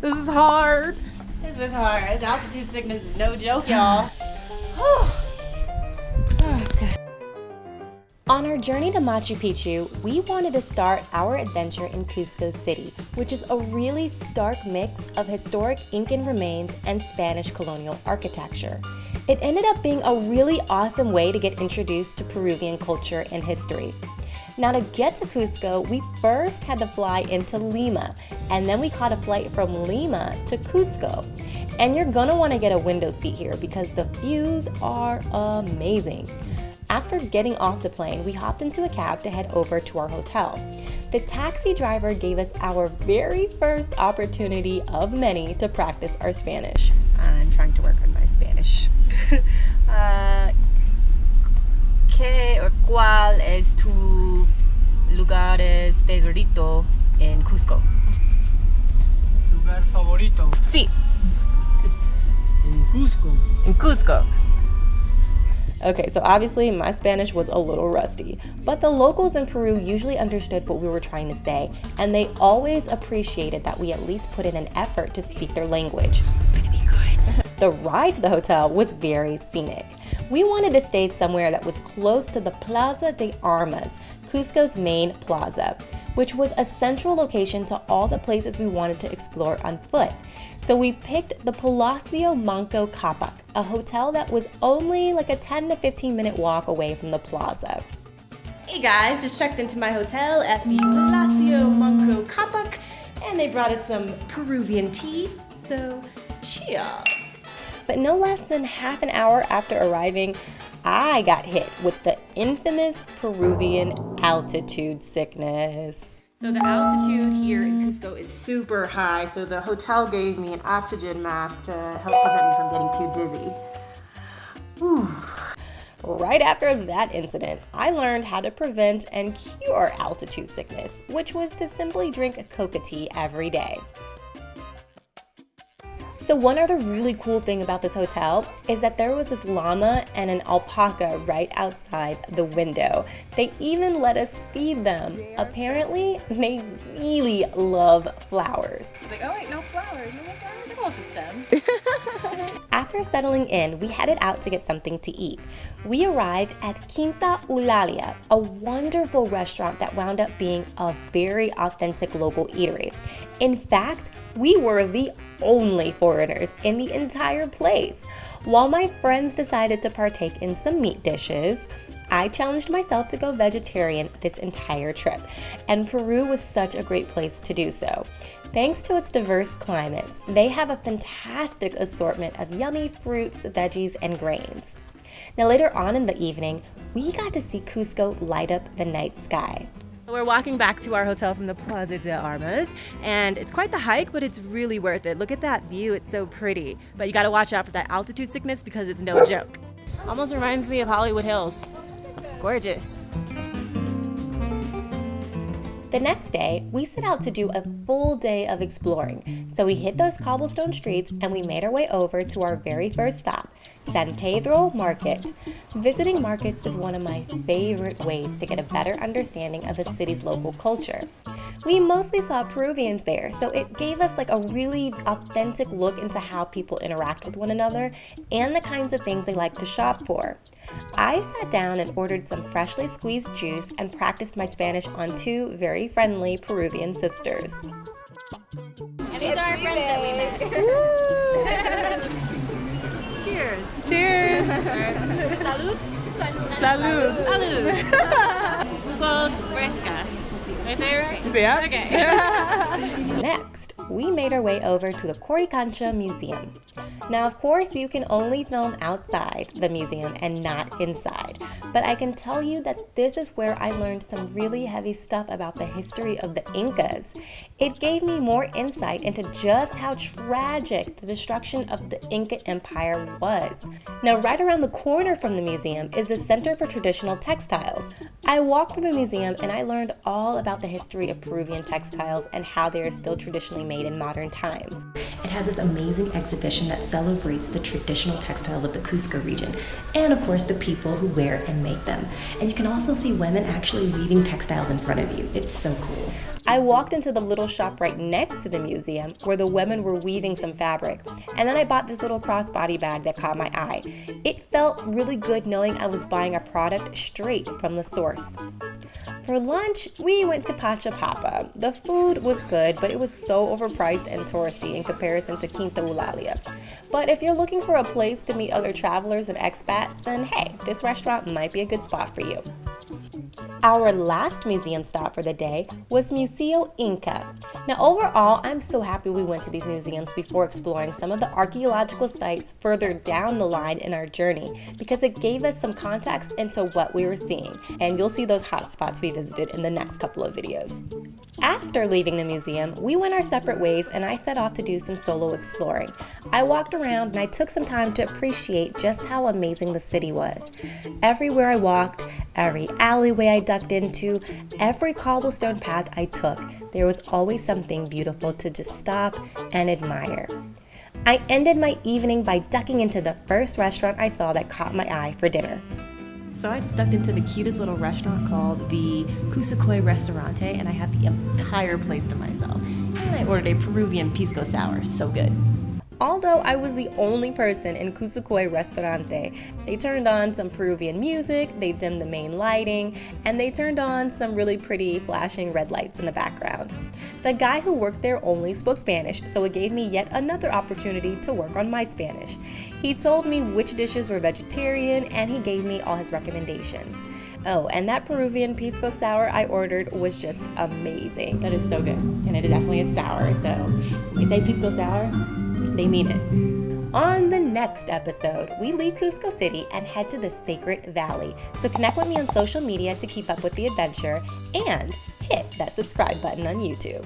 This is hard. This is hard. Altitude sickness is no joke, y'all. On our journey to Machu Picchu, we wanted to start our adventure in Cusco City, which is a really stark mix of historic Incan remains and Spanish colonial architecture. It ended up being a really awesome way to get introduced to Peruvian culture and history. Now, to get to Cusco, we first had to fly into Lima, and then we caught a flight from Lima to Cusco. And you're gonna wanna get a window seat here because the views are amazing. After getting off the plane, we hopped into a cab to head over to our hotel. The taxi driver gave us our very first opportunity of many to practice our Spanish. I'm trying to work on my Spanish. ¿Qué o cuál es tu lugares favorito en Cusco? Lugar favorito. Sí, En Cusco. in Cusco. Okay, so obviously my Spanish was a little rusty, but the locals in Peru usually understood what we were trying to say, and they always appreciated that we at least put in an effort to speak their language. It's gonna be good. The ride to the hotel was very scenic. We wanted to stay somewhere that was close to the Plaza de Armas, Cusco's main plaza, which was a central location to all the places we wanted to explore on foot. So we picked the Palacio Manco Capac, a hotel that was only like a 10 to 15 minute walk away from the plaza. Hey guys, just checked into my hotel at the Palacio Manco Capac, and they brought us some Peruvian tea, so cheers. But no less than half an hour after arriving, I got hit with the infamous Peruvian altitude sickness. So the altitude here in Cusco is super high, so the hotel gave me an oxygen mask to help prevent me from getting too dizzy. Whew. Right after that incident, I learned how to prevent and cure altitude sickness, which was to simply drink a COCA tea every day. So one other really cool thing about this hotel is that there was this llama and an alpaca right outside the window. They even let us feed them. Apparently, they really love flowers. It's like, oh wait, no flowers. No more flowers. I want the stem. After settling in, we headed out to get something to eat. We arrived at Quinta Eulalia, a wonderful restaurant that wound up being a very authentic local eatery. In fact, we were the only foreigners in the entire place. While my friends decided to partake in some meat dishes, I challenged myself to go vegetarian this entire trip, and Peru was such a great place to do so. Thanks to its diverse climates, they have a fantastic assortment of yummy fruits, veggies, and grains. Now later on in the evening, we got to see Cusco light up the night sky. We're walking back to our hotel from the Plaza de Armas, and it's quite the hike, but it's really worth it. Look at that view, it's so pretty. But you gotta watch out for that altitude sickness because it's no joke. Almost reminds me of Hollywood Hills. It's gorgeous. The next day, we set out to do a full day of exploring. So we hit those cobblestone streets and we made our way over to our very first stop, San Pedro Market. Visiting markets is one of my favorite ways to get a better understanding of the city's local culture. We mostly saw Peruvians there, so it gave us like a really authentic look into how people interact with one another and the kinds of things they like to shop for. I sat down and ordered some freshly squeezed juice and practiced my Spanish on two very friendly Peruvian sisters. And these are our friends that we met. Cheers. Cheers. Salud. Salud. Salud. Jugos frescas. Did I say it right? Yeah. Okay. Next, we made our way over to the QORIKANCHA Museum. Now, of course, you can only film outside the museum and not inside, but I can tell you that this is where I learned some really heavy stuff about the history of the Incas. It gave me more insight into just how tragic the destruction of the Inca Empire was. Now, right around the corner from the museum is the Center for Traditional Textiles. I walked through the museum and I learned all about the history of Peruvian textiles and how they are still traditionally made in modern times. It has this amazing exhibition that celebrates the traditional textiles of the Cusco region and of course the people who wear and make them. And you can also see women actually weaving textiles in front of you. It's so cool. I walked into the little shop right next to the museum where the women were weaving some fabric, and then I bought this little crossbody bag that caught my eye. It felt really good knowing I was buying a product straight from the source. For lunch, we went to Pachapapa. The food was good, but it was so overpriced and touristy in comparison to Quinta Eulalia. But if you're looking for a place to meet other travelers and expats, then hey, this restaurant might be a good spot for you. Our last museum stop for the day was Museo Inca. Now overall, I'm so happy we went to these museums before exploring some of the archaeological sites further down the line in our journey, because it gave us some context into what we were seeing, and you'll see those hot spots we visited in the next couple of videos. After leaving the museum, we went our separate ways and I set off to do some solo exploring. I walked around and I took some time to appreciate just how amazing the city was. Everywhere I walked, every alleyway I ducked into, every cobblestone path I took, there was always something beautiful to just stop and admire. I ended my evening by ducking into the first restaurant I saw that caught my eye for dinner. So I just ducked into the cutest little restaurant called the QUSIKUY Restaurante, and I had the entire place to myself. And I ordered a Peruvian pisco sour, so good. Although I was the only person in QUSIKUY Restaurante, they turned on some Peruvian music, they dimmed the main lighting, and they turned on some really pretty flashing red lights in the background. The guy who worked there only spoke Spanish, so it gave me yet another opportunity to work on my Spanish. He told me which dishes were vegetarian, and he gave me all his recommendations. Oh, and that Peruvian pisco sour I ordered was just amazing. That is so good, and it definitely is sour, so when we say pisco sour, they mean it. On the next episode, we leave Cusco City and head to the Sacred Valley. So connect with me on social media to keep up with the adventure and hit that subscribe button on YouTube.